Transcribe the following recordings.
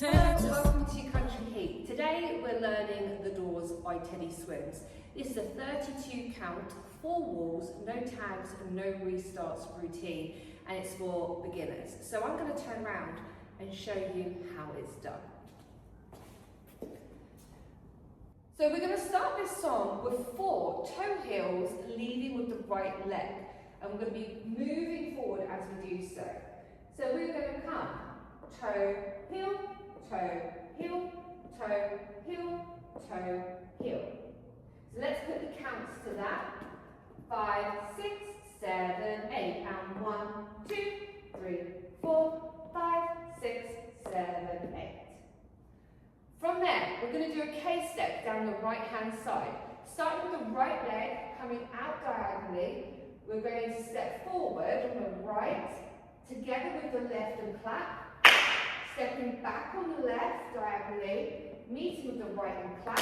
Welcome to Country Heat. Today we're learning The Doors by Teddy Swims. This is a 32 count, 4 walls, no tags and no restarts routine, and it's for beginners. So I'm going to turn around and show you how it's done. So we're going to start this song with 4 toe heels leading with the right leg, and we're going to be moving forward as we do so. So we're going to come toe, heel, toe, heel, toe, heel, toe, heel. So let's put the counts to that. 5, 6, 7, 8, and 1, 2, 3, 4, 5, 6, 7, 8. From there, we're going to do a K-step down the right-hand side. Starting with the right leg, coming out diagonally, we're going to step forward on the right, together with the left and clap. Stepping back on the left diagonally, meeting with the right and clap.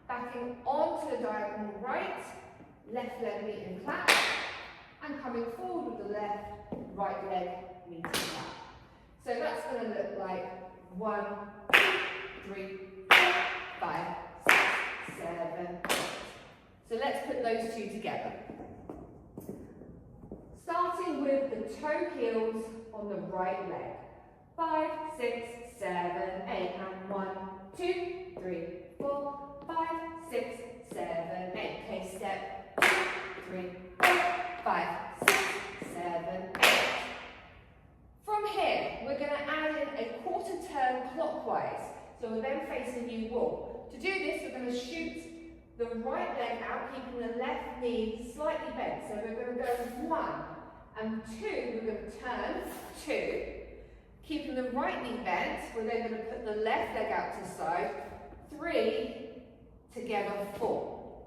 Backing onto the diagonal right, left leg meet and clap. And coming forward with the left, right leg meet and clap. So that's going to look like 1, 2, 3, 4, 5, 6, 7, 8. So let's put those two together. Starting with the toe heels on the right leg. 5, 6, 7, 8, and 1, 2, 3, 4, 5, 6, 7, 8. K step, 2, 3, 4, 5, 6, 7, 8. From here, we're going to add in a quarter turn clockwise. So we're then facing a new wall. To do this, we're going to shoot the right leg out, keeping the left knee slightly bent. So we're going to go 1 and 2, we're going to turn 2. Keeping the right knee bent, we're then going to put the left leg out to the side. 3, together 4.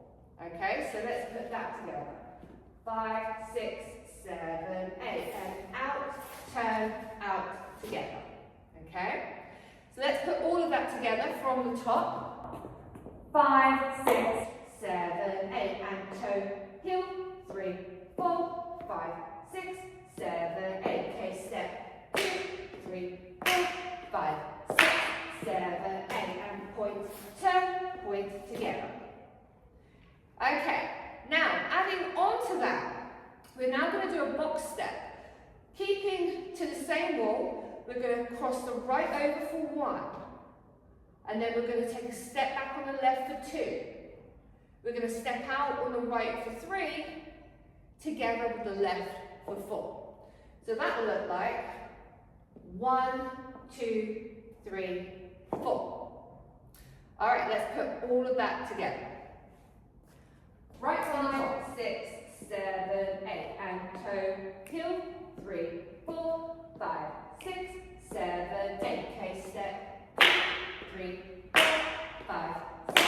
Okay, so let's put that together. 5, 6, 7, 8, and out, turn, out, together. Okay, so let's put all of that together from the top. 5, 6, 7, 8, and toe, heel, 3, 4, 5, 6, 7, 8, K step, 2, 3, 4, 5, 6, 7, 8, and point, turn, point together. Okay, now adding on to that, we're now going to do a box step. Keeping to the same wall, we're going to cross the right over for 1, and then we're going to take a step back on the left for 2. We're going to step out on the right for 3, together with the left for 4. So that will look like 1, 2, 3, 4. All right, let's put all of that together. Right 5, 6, 7, 8, and toe, heel, 3, 4, 5, 6, 7, 8. K step, 2, 3, 4, 5, 6,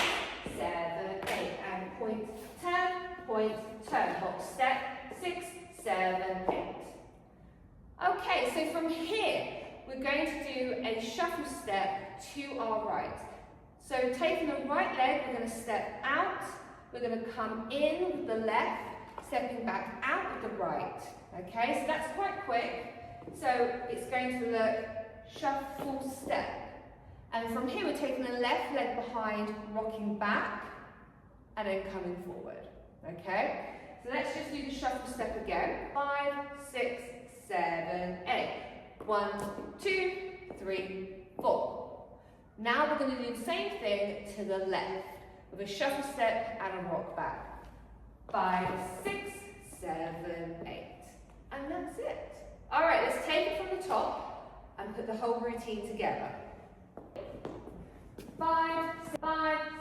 7, 8, and point, turn, box step, 6, 7, 8. Okay, so from here, we're going to do a shuffle step to our right. So taking the right leg, we're going to step out, we're going to come in with the left, stepping back out with the right. Okay, so that's quite quick. So it's going to look shuffle step. And from here, we're taking the left leg behind, rocking back, and then coming forward. Okay, so let's just do the shuffle step again. 5, 6, 7, 8. 1, 2, 3, 4. Now we're going to do the same thing to the left with a shuffle step and a rock back. 5, 6, 7, 8. And that's it. All right, let's take it from the top and put the whole routine together. 5,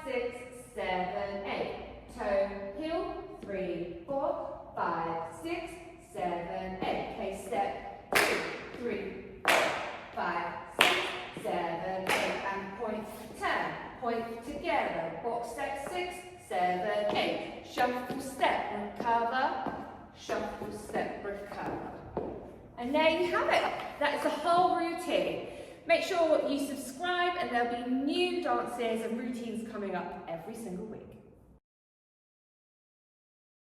6, 7, 8. Toe, heel, 3, 4, 5, 6, 7, 8. K step, 2, 3, 4, 5, 6, 7, 8. And point, turn, point together. Box step, 6, 7, 8. Shuffle step, recover. Shuffle step, recover. And there you have it. That is the whole routine. Make sure you subscribe, and there'll be new dances and routines coming up every single week.